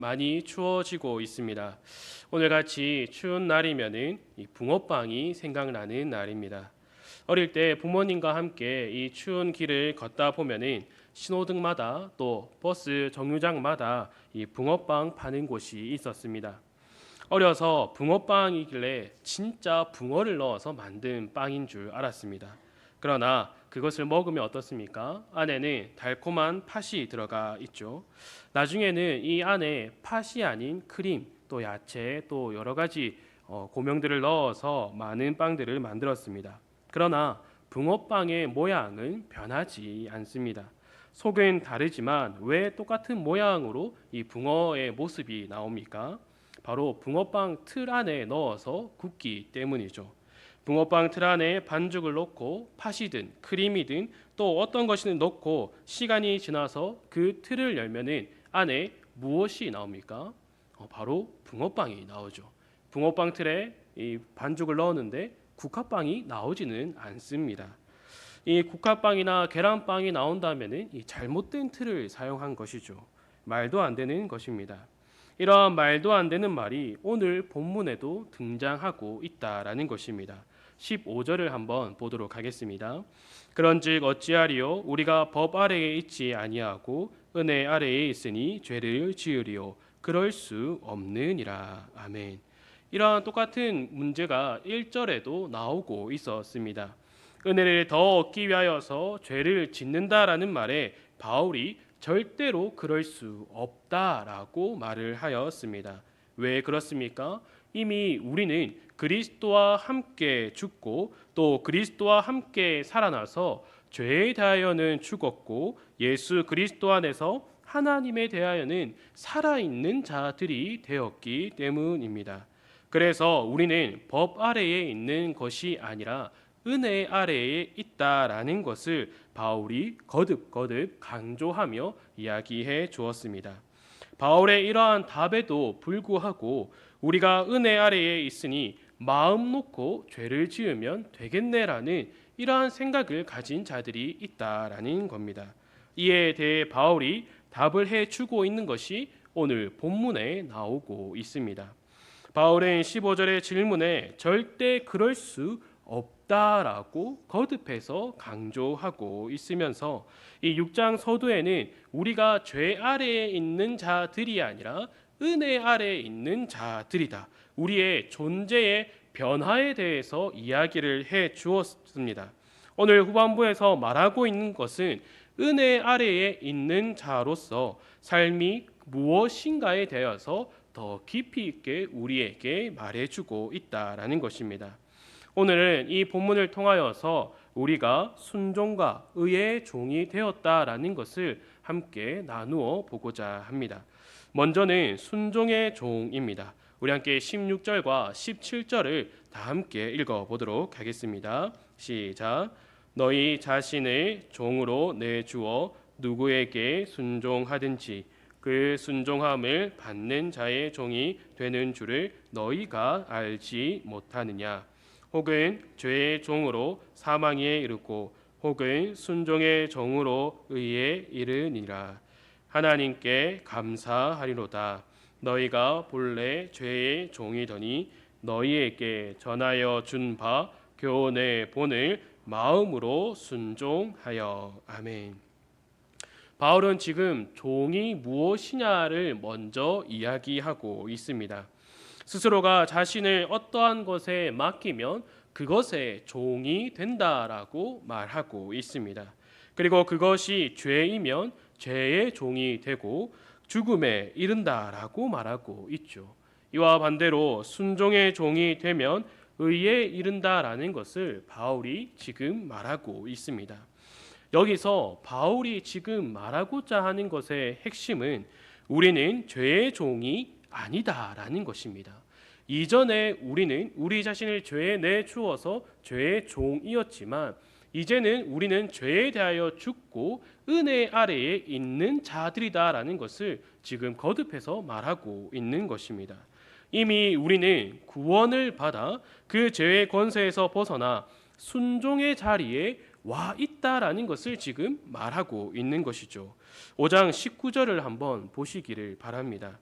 많이 추워지고 있습니다. 오늘 같이 추운 날이면은 이 붕어빵이 생각나는 날입니다. 어릴 때 부모님과 함께 이 추운 길을 걷다 보면은 신호등마다 또 버스 정류장마다 이 붕어빵 파는 곳이 있었습니다. 어려서 붕어빵이길래 진짜 붕어를 넣어서 만든 빵인 줄 알았습니다. 그러나 그것을 먹으면 어떻습니까? 안에는 달콤한 팥이 들어가 있죠. 나중에는 이 안에 팥이 아닌 크림, 또 야채, 또 여러 가지 고명들을 넣어서 많은 빵들을 만들었습니다. 그러나 붕어빵의 모양은 변하지 않습니다. 속은 다르지만 왜 똑같은 모양으로 이 붕어의 모습이 나옵니까? 바로 붕어빵 틀 안에 넣어서 굽기 때문이죠. 붕어빵 틀 안에 반죽을 넣고 팥이든 크림이든 또 어떤 것이든 넣고 시간이 지나서 그 틀을 열면은 안에 무엇이 나옵니까? 바로 붕어빵이 나오죠. 붕어빵 틀에 이 반죽을 넣었는데 국화빵이 나오지는 않습니다. 이 국화빵이나 계란빵이 나온다면은 이 잘못된 틀을 사용한 것이죠. 말도 안 되는 것입니다. 이러한 말도 안 되는 말이 오늘 본문에도 등장하고 있다라는 것입니다. 15절을 한번 보도록 하겠습니다. 그런즉 어찌하리요 우리가 법 아래에 있지 아니하고 은혜 아래에 있으니 죄를 지으리요 그럴 수 없느니라. 아멘. 이러한 똑같은 문제가 1절에도 나오고 있었습니다. 은혜를 더 얻기 위하여서 죄를 짓는다라는 말에 바울이 절대로 그럴 수 없다라고 말을 하였습니다. 왜 그렇습니까? 이미 우리는 그리스도와 함께 죽고 또 그리스도와 함께 살아나서 죄에 대하여는 죽었고 예수 그리스도 안에서 하나님에 대하여는 살아있는 자들이 되었기 때문입니다. 그래서 우리는 법 아래에 있는 것이 아니라 은혜 아래에 있다라는 것을 바울이 거듭거듭 강조하며 이야기해 주었습니다. 바울의 이러한 답에도 불구하고 우리가 은혜 아래에 있으니 마음 놓고 죄를 지으면 되겠네라는 이러한 생각을 가진 자들이 있다라는 겁니다. 이에 대해 바울이 답을 해주고 있는 것이 오늘 본문에 나오고 있습니다. 바울은 15절의 질문에 절대 그럴 수 없다라고 거듭해서 강조하고 있으면서 이 6장 서두에는 우리가 죄 아래에 있는 자들이 아니라 은혜 아래에 있는 자들이다. 우리의 존재의 변화에 대해서 이야기를 해 주었습니다. 오늘 후반부에서 말하고 있는 것은 은혜 아래에 있는 자로서 삶이 무엇인가에 대해서 더 깊이 있게 우리에게 말해주고 있다라는 것입니다. 오늘은 이 본문을 통하여서 우리가 순종과 의의 종이 되었다라는 것을 함께 나누어 보고자 합니다. 먼저는 순종의 종입니다. 우리 함께 16절과 17절을 다 함께 읽어보도록 하겠습니다. 시작. 너희 자신을 종으로 내주어 누구에게 순종하든지 그 순종함을 받는 자의 종이 되는 줄을 너희가 알지 못하느냐. 혹은 죄의 종으로 사망에 이르고 혹은 순종의 종으로 의에 이르니라. 하나님께 감사하리로다. 너희가 본래 죄의 종이더니 너희에게 전하여 준 바 교훈의 본을 마음으로 순종하여. 아멘. 바울은 지금 종이 무엇이냐를 먼저 이야기하고 있습니다. 스스로가 자신을 어떠한 것에 맡기면 그것의 종이 된다라고 말하고 있습니다. 그리고 그것이 죄이면 죄의 종이 되고 죽음에 이른다라고 말하고 있죠. 이와 반대로 순종의 종이 되면 의에 이른다라는 것을 바울이 지금 말하고 있습니다. 여기서 바울이 지금 말하고자 하는 것의 핵심은 우리는 죄의 종이 아니다라는 것입니다. 이전에 우리는 우리 자신을 죄에 내주어서 죄의 종이었지만 이제는 우리는 죄에 대하여 죽고 은혜 아래에 있는 자들이다라는 것을 지금 거듭해서 말하고 있는 것입니다. 이미 우리는 구원을 받아 그 죄의 권세에서 벗어나 순종의 자리에 와 있다라는 것을 지금 말하고 있는 것이죠. 5장 19절을 한번 보시기를 바랍니다.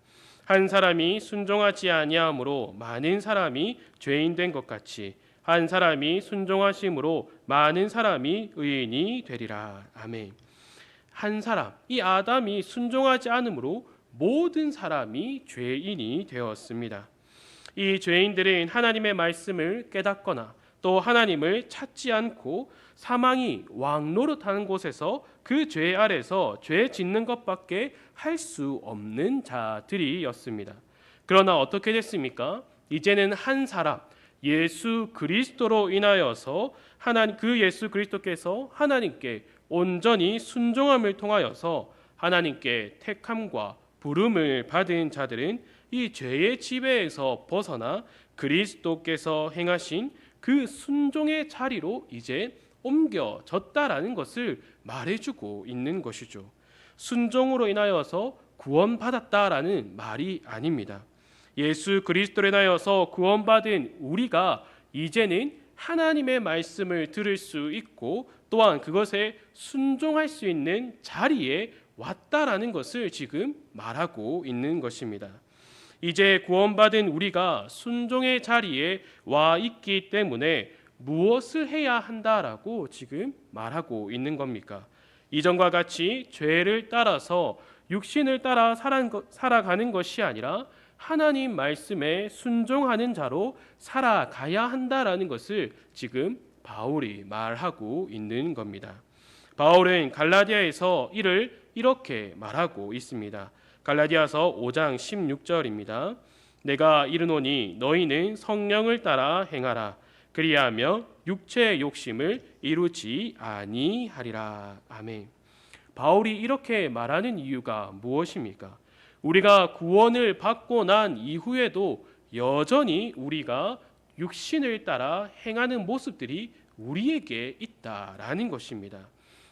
한 사람이 순종하지 아니함으로 많은 사람이 죄인 된 것 같이 한 사람이 순종하심으로 많은 사람이 의인이 되리라. 아멘. 한 사람, 이 아담이 순종하지 않으므로 모든 사람이 죄인이 되었습니다. 이 죄인들은 하나님의 말씀을 깨닫거나 또 하나님을 찾지 않고 사망이 왕노릇하는 곳에서 그 죄 아래서 죄 짓는 것밖에 할 수 없는 자들이었습니다. 그러나 어떻게 됐습니까? 이제는 한 사람 예수 그리스도로 인하여서 그 예수 그리스도께서 하나님께 온전히 순종함을 통하여서 하나님께 택함과 부름을 받은 자들은 이 죄의 지배에서 벗어나 그리스도께서 행하신 그 순종의 자리로 이제 옮겨졌다라는 것을 말해주고 있는 것이죠. 순종으로 인하여서 구원받았다라는 말이 아닙니다. 예수 그리스도로 인하여서 구원받은 우리가 이제는 하나님의 말씀을 들을 수 있고 또한 그것에 순종할 수 있는 자리에 왔다라는 것을 지금 말하고 있는 것입니다. 이제 구원받은 우리가 순종의 자리에 와 있기 때문에 무엇을 해야 한다라고 지금 말하고 있는 겁니까? 이전과 같이 죄를 따라서 육신을 따라 살아가는 것이 아니라 하나님 말씀에 순종하는 자로 살아가야 한다라는 것을 지금 바울이 말하고 있는 겁니다. 바울은 갈라디아에서 이를 이렇게 말하고 있습니다. 갈라디아서 5장 16절입니다. 내가 이르노니 너희는 성령을 따라 행하라. 그리하며 육체의 욕심을 이루지 아니하리라. 아멘. 바울이 이렇게 말하는 이유가 무엇입니까? 우리가 구원을 받고 난 이후에도 여전히 우리가 육신을 따라 행하는 모습들이 우리에게 있다라는 것입니다.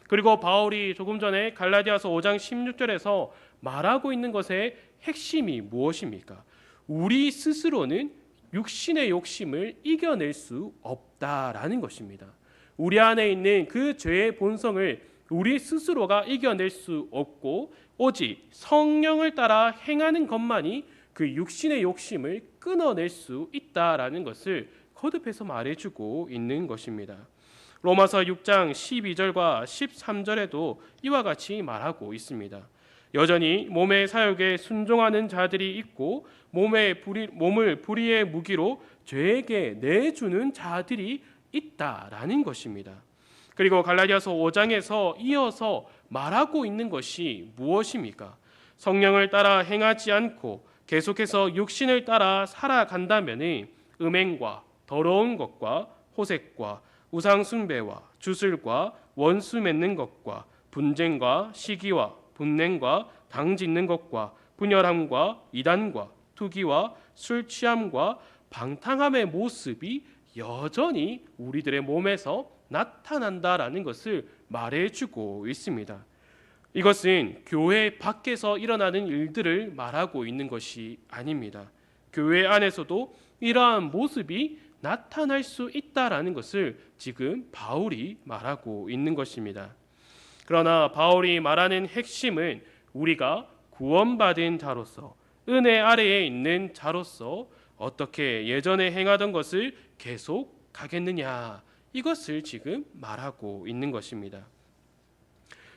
그리고 바울이 조금 전에 갈라디아서 5장 16절에서 말하고 있는 것의 핵심이 무엇입니까? 우리 스스로는 육신의 욕심을 이겨낼 수 없다라는 것입니다. 우리 안에 있는 그 죄의 본성을 우리 스스로가 이겨낼 수 없고 오직 성령을 따라 행하는 것만이 그 육신의 욕심을 끊어낼 수 있다라는 것을 거듭해서 말해주고 있는 것입니다. 로마서 6장 12절과 13절에도 이와 같이 말하고 있습니다. 여전히 몸의 사욕에 순종하는 자들이 있고 몸을 불의의 무기로 죄에게 내주는 자들이 있다라는 것입니다. 그리고 갈라디아서 5장에서 이어서 말하고 있는 것이 무엇입니까? 성령을 따라 행하지 않고 계속해서 육신을 따라 살아간다면 음행과 더러운 것과 호색과 우상 숭배와 주술과 원수 맺는 것과 분쟁과 시기와 분냉과 당 짓는 것과 분열함과 이단과 투기와 술 취함과 방탕함의 모습이 여전히 우리들의 몸에서 나타난다라는 것을 말해주고 있습니다. 이것은 교회 밖에서 일어나는 일들을 말하고 있는 것이 아닙니다. 교회 안에서도 이러한 모습이 나타날 수 있다라는 것을 지금 바울이 말하고 있는 것입니다. 그러나 바울이 말하는 핵심은 우리가 구원받은 자로서 은혜 아래에 있는 자로서 어떻게 예전에 행하던 것을 계속 가겠느냐, 이것을 지금 말하고 있는 것입니다.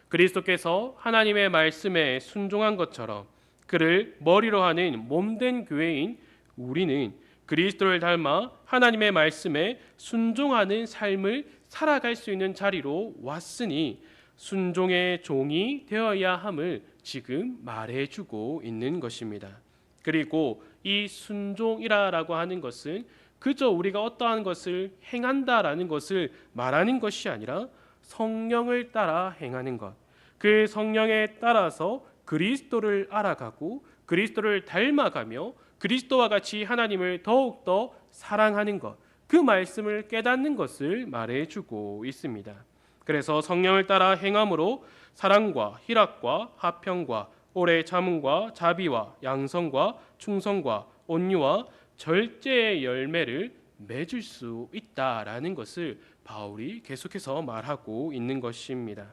그리스도께서 하나님의 말씀에 순종한 것처럼 그를 머리로 하는 몸된 교회인 우리는 그리스도를 닮아 하나님의 말씀에 순종하는 삶을 살아갈 수 있는 자리로 왔으니 순종의 종이 되어야 함을 지금 말해주고 있는 것입니다. 그리고 이 순종이라고 하는 것은 그저 우리가 어떠한 것을 행한다라는 것을 말하는 것이 아니라 성령을 따라 행하는 것, 그 성령에 따라서 그리스도를 알아가고 그리스도를 닮아가며 그리스도와 같이 하나님을 더욱더 사랑하는 것, 그 말씀을 깨닫는 것을 말해주고 있습니다. 그래서 성령을 따라 행함으로 사랑과 희락과 화평과 오래 참음과 자비와 양성과 충성과 온유와 절제의 열매를 맺을 수 있다라는 것을 바울이 계속해서 말하고 있는 것입니다.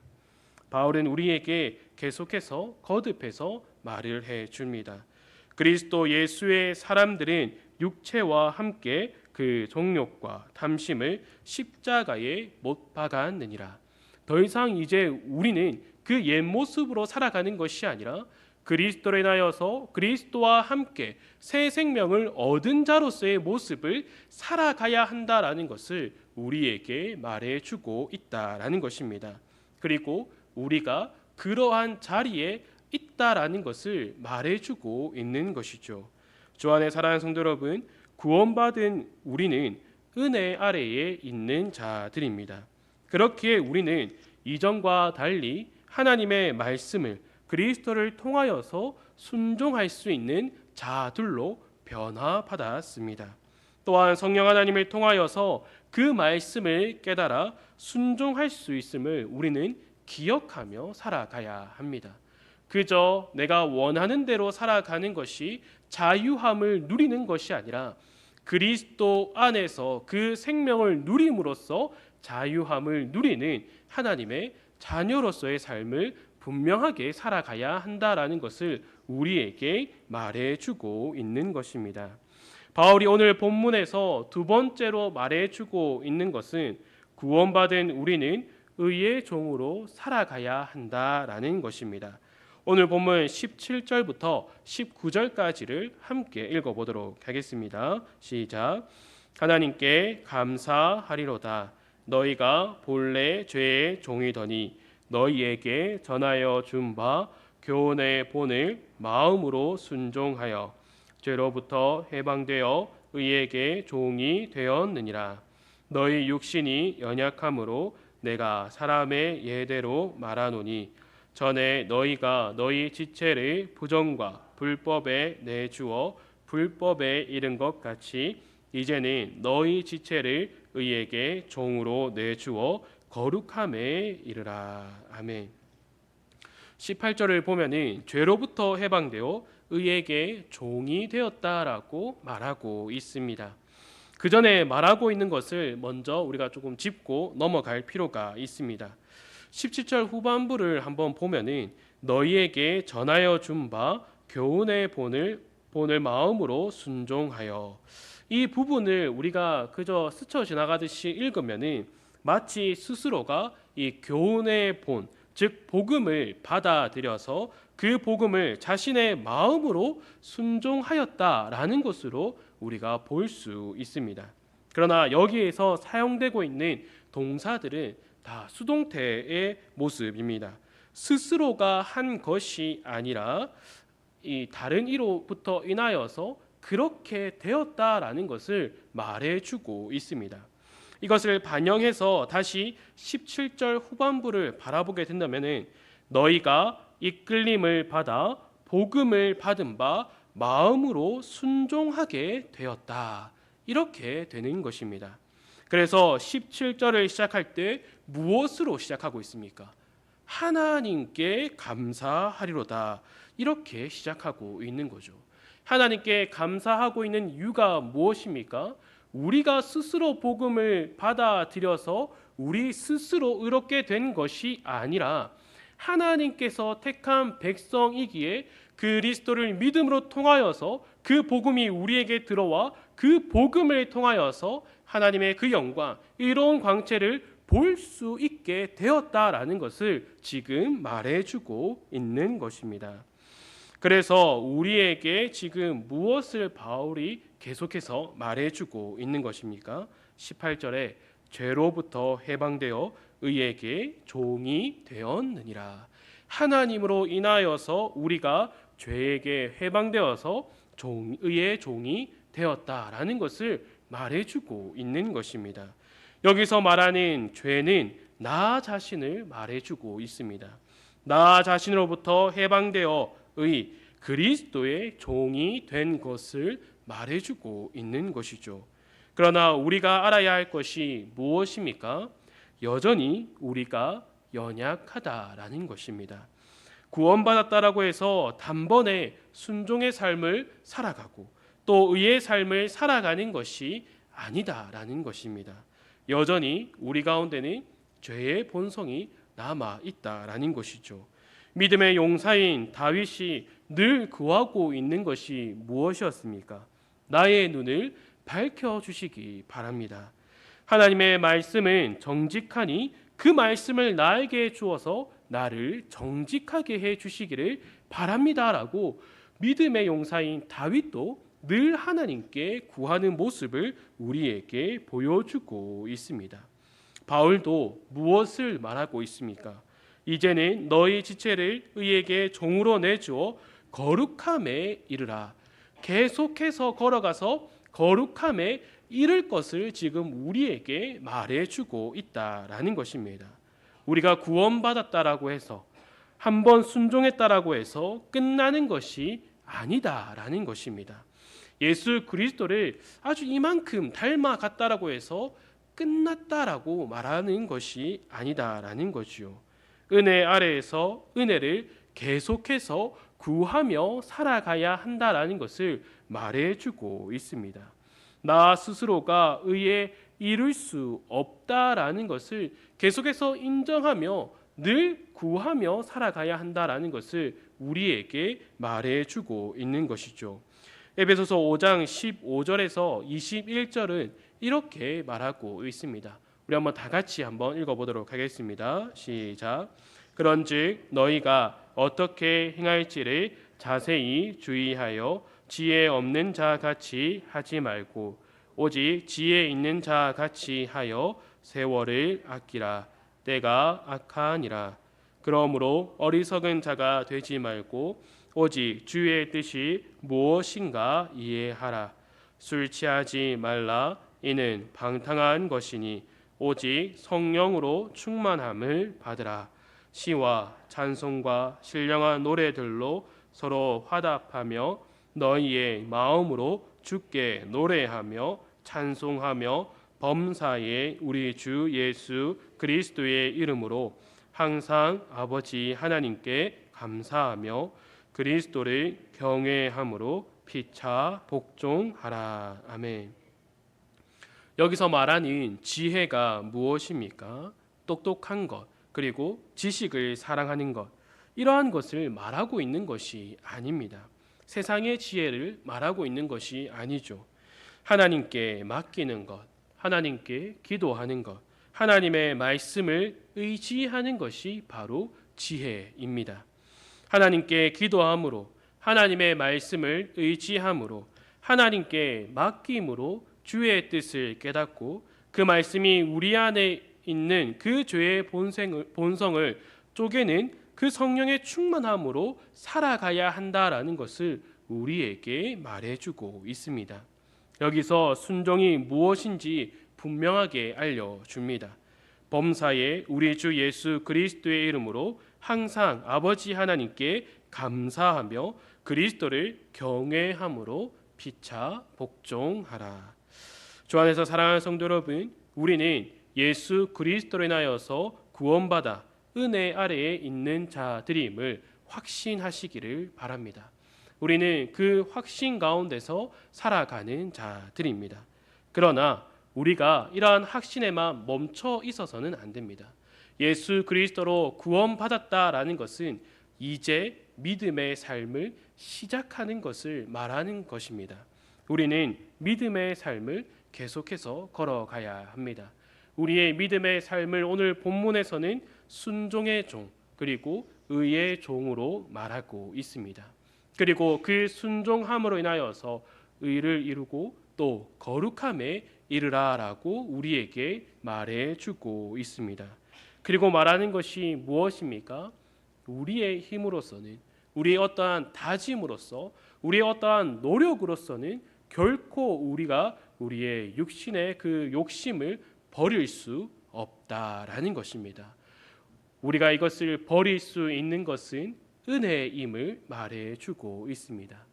바울은 우리에게 계속해서 거듭해서 말을 해줍니다. 그리스도 예수의 사람들은 육체와 함께 그 정욕과 탐심을 십자가에 못 박았느니라. 더 이상 이제 우리는 그 옛 모습으로 살아가는 것이 아니라 그리스도로 인하여서 그리스도와 함께 새 생명을 얻은 자로서의 모습을 살아가야 한다라는 것을 우리에게 말해주고 있다라는 것입니다. 그리고 우리가 그러한 자리에 있다라는 것을 말해주고 있는 것이죠. 주 안에 사랑하는 성도 여러분, 구원받은 우리는 은혜 아래에 있는 자들입니다. 그렇기에 우리는 이전과 달리 하나님의 말씀을 그리스도를 통하여서 순종할 수 있는 자들로 변화받았습니다. 또한 성령 하나님을 통하여서 그 말씀을 깨달아 순종할 수 있음을 우리는 기억하며 살아가야 합니다. 그저 내가 원하는 대로 살아가는 것이 자유함을 누리는 것이 아니라 그리스도 안에서 그 생명을 누림으로써 자유함을 누리는 하나님의 자녀로서의 삶을 분명하게 살아가야 한다라는 것을 우리에게 말해주고 있는 것입니다. 바울이 오늘 본문에서 두 번째로 말해주고 있는 것은 구원받은 우리는 의의 종으로 살아가야 한다라는 것입니다. 오늘 본문 17절부터 19절까지를 함께 읽어보도록 하겠습니다. 시작. 하나님께 감사하리로다. 너희가 본래 죄의 종이더니 너희에게 전하여 준 바 교훈의 본을 마음으로 순종하여 죄로부터 해방되어 의에게 종이 되었느니라. 너희 육신이 연약함으로 내가 사람의 예대로 말하노니 전에 너희가 너희 지체를 부정과 불법에 내주어 불법에 이른 것 같이 이제는 너희 지체를 의에게 종으로 내주어 거룩함에 이르라. 아멘. 18절을 보면은 죄로부터 해방되어 의에게 종이 되었다라고 말하고 있습니다. 그 전에 말하고 있는 것을 먼저 우리가 조금 짚고 넘어갈 필요가 있습니다. 17절 후반부를 한번 보면은 너희에게 전하여 준 바 교훈의 본을 마음으로 순종하여, 이 부분을 우리가 그저 스쳐 지나가듯이 읽으면은 마치 스스로가 이 교훈의 본, 즉 복음을 받아들여서 그 복음을 자신의 마음으로 순종하였다라는 것으로 우리가 볼 수 있습니다. 그러나 여기에서 사용되고 있는 동사들은 다 수동태의 모습입니다. 스스로가 한 것이 아니라 이 다른 이로부터 인하여서 그렇게 되었다라는 것을 말해주고 있습니다. 이것을 반영해서 다시 17절 후반부를 바라보게 된다면 너희가 이끌림을 받아 복음을 받은 바 마음으로 순종하게 되었다, 이렇게 되는 것입니다. 그래서 17절을 시작할 때 무엇으로 시작하고 있습니까? 하나님께 감사하리로다, 이렇게 시작하고 있는 거죠. 하나님께 감사하고 있는 이유가 무엇입니까? 우리가 스스로 복음을 받아들여서 우리 스스로 의롭게 된 것이 아니라 하나님께서 택한 백성이기에 그리스도를 믿음으로 통하여서 그 복음이 우리에게 들어와 그 복음을 통하여서 하나님의 그 영광, 이로운 광채를 볼 수 있게 되었다라는 것을 지금 말해주고 있는 것입니다. 그래서 우리에게 지금 무엇을 바울이 계속해서 말해주고 있는 것입니까? 18절에 죄로부터 해방되어 의에게 종이 되었느니라. 하나님으로 인하여서 우리가 죄에게 해방되어서 의의 종이 되었다라는 것을 말해주고 있는 것입니다. 여기서 말하는 죄는 나 자신을 말해주고 있습니다. 나 자신으로부터 해방되어 의 그리스도의 종이 된 것을 말해주고 있는 것이죠. 그러나 우리가 알아야 할 것이 무엇입니까? 여전히 우리가 연약하다라는 것입니다. 구원받았다라고 해서 단번에 순종의 삶을 살아가고 또 의의 삶을 살아가는 것이 아니다라는 것입니다. 여전히 우리 가운데는 죄의 본성이 남아 있다라는 것이죠. 믿음의 용사인 다윗이 늘 구하고 있는 것이 무엇이었습니까? 나의 눈을 밝혀주시기 바랍니다. 하나님의 말씀은 정직하니 그 말씀을 나에게 주어서 나를 정직하게 해주시기를 바랍니다라고 믿음의 용사인 다윗도 늘 하나님께 구하는 모습을 우리에게 보여주고 있습니다. 바울도 무엇을 말하고 있습니까? 이제는 너희 지체를 의에게 종으로 내주어 거룩함에 이르라. 계속해서 걸어가서 거룩함에 이를 것을 지금 우리에게 말해주고 있다라는 것입니다. 우리가 구원받았다라고 해서 한번 순종했다라고 해서 끝나는 것이 아니다라는 것입니다. 예수 그리스도를 아주 이만큼 닮아갔다라고 해서 끝났다라고 말하는 것이 아니다라는 거지요. 은혜 아래에서 은혜를 계속해서 구하며 살아가야 한다라는 것을 말해주고 있습니다. 나 스스로가 의에 이룰 수 없다라는 것을 계속해서 인정하며 늘 구하며 살아가야 한다라는 것을 우리에게 말해주고 있는 것이죠. 에베소서 5장 15절에서 21절은 이렇게 말하고 있습니다. 우리 한번 다 같이 한번 읽어보도록 하겠습니다. 시작. 그런즉 너희가 어떻게 행할지를 자세히 주의하여 지혜 없는 자 같이 하지 말고 오직 지혜 있는 자 같이 하여 세월을 아끼라. 때가 악하니라. 그러므로 어리석은 자가 되지 말고 오직 주의 뜻이 무엇인가 이해하라. 술 취하지 말라. 이는 방탕한 것이니 오직 성령으로 충만함을 받으라. 시와 찬송과 신령한 노래들로 서로 화답하며 너희의 마음으로 주께 노래하며 찬송하며 범사에 우리 주 예수 그리스도의 이름으로 항상 아버지 하나님께 감사하며 그리스도를 경외함으로 피차 복종하라. 아멘. 여기서 말하는 지혜가 무엇입니까? 똑똑한 것, 그리고 지식을 사랑하는 것, 이러한 것을 말하고 있는 것이 아닙니다. 세상의 지혜를 말하고 있는 것이 아니죠. 하나님께 맡기는 것, 하나님께 기도하는 것, 하나님의 말씀을 의지하는 것이 바로 지혜입니다. 하나님께 기도함으로, 하나님의 말씀을 의지함으로, 하나님께 맡김으로 주의 뜻을 깨닫고 그 말씀이 우리 안에 있는 그 죄의 본성을 쪼개는 그 성령의 충만함으로 살아가야 한다라는 것을 우리에게 말해주고 있습니다. 여기서 순종이 무엇인지 분명하게 알려줍니다. 범사에 우리 주 예수 그리스도의 이름으로 항상 아버지 하나님께 감사하며 그리스도를 경외함으로 피차 복종하라. 주 안에서 사랑하는 성도 여러분, 우리는 예수 그리스도로 인하여서 구원받아 은혜 아래에 있는 자들임을 확신하시기를 바랍니다. 우리는 그 확신 가운데서 살아가는 자들입니다. 그러나 우리가 이러한 확신에만 멈춰 있어서는 안 됩니다. 예수 그리스도로 구원받았다라는 것은 이제 믿음의 삶을 시작하는 것을 말하는 것입니다. 우리는 믿음의 삶을 계속해서 걸어가야 합니다. 우리의 믿음의 삶을 오늘 본문에서는 순종의 종 그리고 의의 종으로 말하고 있습니다. 그리고 그 순종함으로 인하여서 의를 이루고 또 거룩함에 이르라라고 우리에게 말해주고 있습니다. 그리고 말하는 것이 무엇입니까? 우리의 힘으로서는, 우리의 어떠한 다짐으로서, 우리의 어떠한 노력으로서는 결코 우리가 우리의 육신의 그 욕심을 버릴 수 없다라는 것입니다. 우리가 이것을 버릴 수 있는 것은 은혜임을 말해주고 있습니다.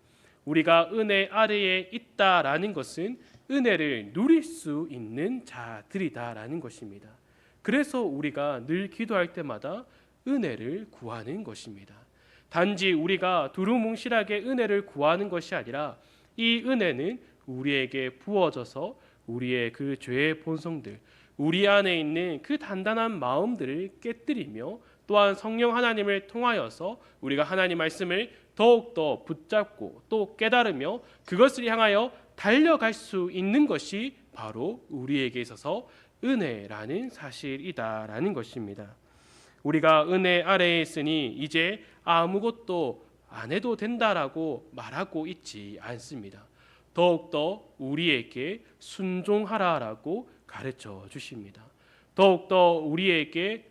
우리가 은혜 아래에 있다라는 것은 은혜를 누릴 수 있는 자들이다라는 것입니다. 그래서 우리가 늘 기도할 때마다 은혜를 구하는 것입니다. 단지 우리가 두루뭉실하게 은혜를 구하는 것이 아니라 이 은혜는 우리에게 부어져서 우리의 그 죄의 본성들, 우리 안에 있는 그 단단한 마음들을 깨뜨리며 또한 성령 하나님을 통하여서 우리가 하나님 말씀을 더욱더 붙잡고 또 깨달으며 그것을 향하여 달려갈 수 있는 것이 바로 우리에게 있어서 은혜라는 사실이다라는 것입니다. 우리가 은혜 아래에 있으니 이제 아무것도 안 해도 된다라고 말하고 있지 않습니다. 더욱더 우리에게 순종하라라고 가르쳐 주십니다. 더욱더 우리에게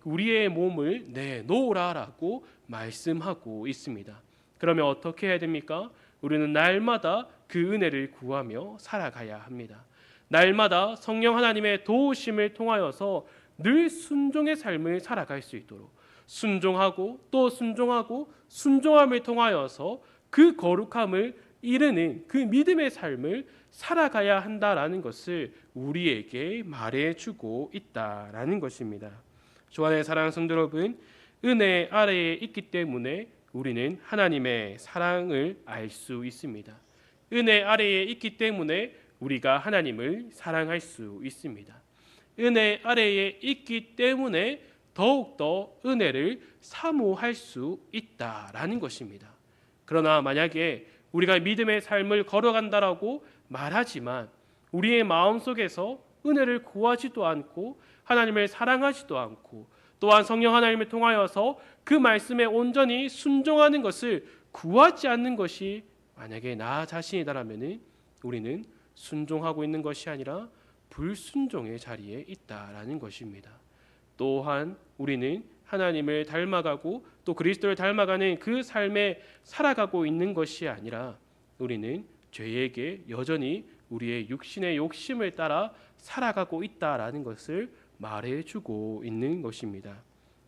우리의 몸을 내놓으라라고 말씀하고 있습니다. 그러면 어떻게 해야 됩니까? 우리는 날마다 그 은혜를 구하며 살아가야 합니다. 날마다 성령 하나님의 도우심을 통하여서 늘 순종의 삶을 살아갈 수 있도록 순종하고 또 순종하고 순종함을 통하여서 그 거룩함을 이루는 그 믿음의 삶을 살아가야 한다라는 것을 우리에게 말해주고 있다라는 것입니다. 주안의 사랑하는 성도 여러분, 은혜 아래에 있기 때문에 우리는 하나님의 사랑을 알 수 있습니다. 은혜 아래에 있기 때문에 우리가 하나님을 사랑할 수 있습니다. 은혜 아래에 있기 때문에 더욱더 은혜를 사모할 수 있다라는 것입니다. 그러나 만약에 우리가 믿음의 삶을 걸어간다라고 말하지만 우리의 마음속에서 은혜를 구하지도 않고 하나님을 사랑하지도 않고 또한 성령 하나님을 통하여서 그 말씀에 온전히 순종하는 것을 구하지 않는 것이 만약에 나 자신이다라면 우리는 순종하고 있는 것이 아니라 불순종의 자리에 있다라는 것입니다. 또한 우리는 하나님을 닮아가고 또 그리스도를 닮아가는 그 삶에 살아가고 있는 것이 아니라 우리는 죄에게 여전히 우리의 육신의 욕심을 따라 살아가고 있다라는 것을 말해주고 있는 것입니다.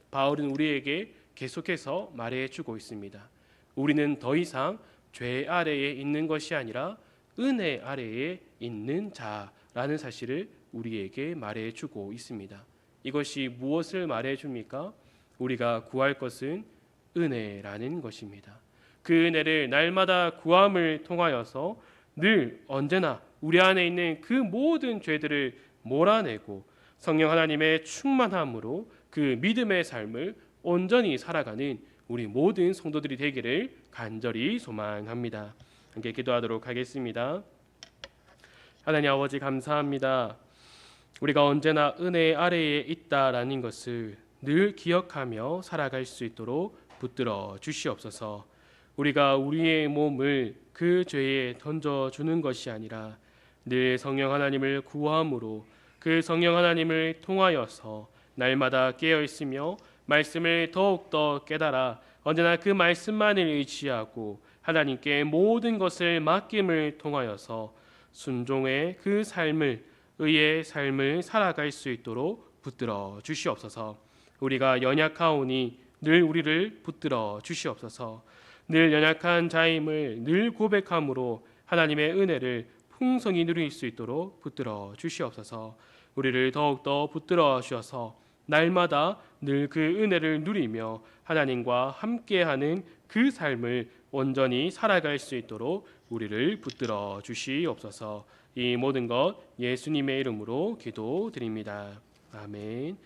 바울은 우리에게 계속해서 말해주고 있습니다. 우리는 더 이상 죄 아래에 있는 것이 아니라 은혜 아래에 있는 자라는 사실을 우리에게 말해주고 있습니다. 이것이 무엇을 말해줍니까? 우리가 구할 것은 은혜라는 것입니다. 그 은혜를 날마다 구함을 통하여서 늘 언제나 우리 안에 있는 그 모든 죄들을 몰아내고 성령 하나님의 충만함으로 그 믿음의 삶을 온전히 살아가는 우리 모든 성도들이 되기를 간절히 소망합니다. 함께 기도하도록 하겠습니다. 하나님 아버지 감사합니다. 우리가 언제나 은혜 아래에 있다라는 것을 늘 기억하며 살아갈 수 있도록 붙들어 주시옵소서. 우리가 우리의 몸을 그 죄에 던져주는 것이 아니라 늘 성령 하나님을 구함으로 그 성령 하나님을 통하여서 날마다 깨어 있으며 말씀을 더욱더 깨달아 언제나 그 말씀만을 의지하고 하나님께 모든 것을 맡김을 통하여서 순종의 그 삶을 의의 삶을 살아갈 수 있도록 붙들어 주시옵소서. 우리가 연약하오니 늘 우리를 붙들어 주시옵소서. 늘 연약한 자임을 늘 고백함으로 하나님의 은혜를 풍성히 누릴 수 있도록 붙들어 주시옵소서. 우리를 더욱더 붙들어 주셔서 날마다 늘 그 은혜를 누리며 하나님과 함께하는 그 삶을 온전히 살아갈 수 있도록 우리를 붙들어 주시옵소서. 이 모든 것 예수님의 이름으로 기도드립니다. 아멘.